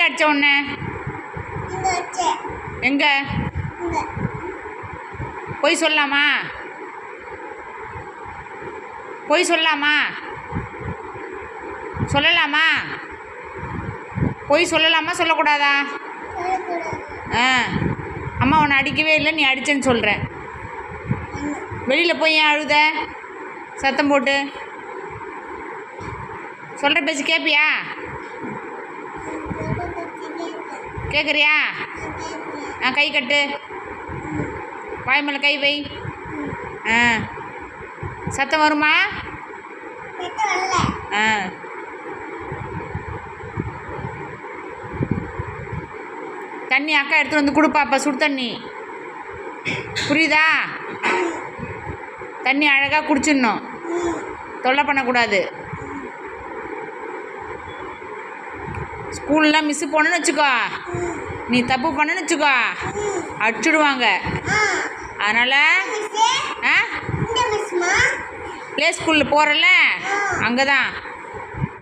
அடிச்ச உடனே எங்க போய் சொல்லலாமா? போய் சொல்லலாமா? சொல்லலாமா? போய் சொல்லலாமா சொல்லக்கூடாதா? அம்மா உன்னை அடிக்கவே இல்லை, நீ அடிச்சேன்னு சொல்கிறேன். வெளியில் போய் ஏன் அழுத சத்தம் போட்டு? சொல்கிற பேச்சு கேட்பியா? கேட்குறியா? கை கட்டு, வாய் மேலே கை வை. சத்தம் வருமா? தண்ணி அக்கா எடுத்துகிட்டு வந்து கொடுப்பாப்பா, சுடு தண்ணி. புரியுதா? தண்ணி அழகாக குடிச்சிடணும், தொல்லை பண்ணக்கூடாது. ஸ்கூல்லாம் மிஸ்ஸு போனேன்னு வச்சுக்கோ, நீ தப்பு பண்ணன்னு வச்சுக்கோ, அடிச்சுடுவாங்க. அதனால் ப்ளே ஸ்கூலில் போகிறல்ல, அங்கே தான்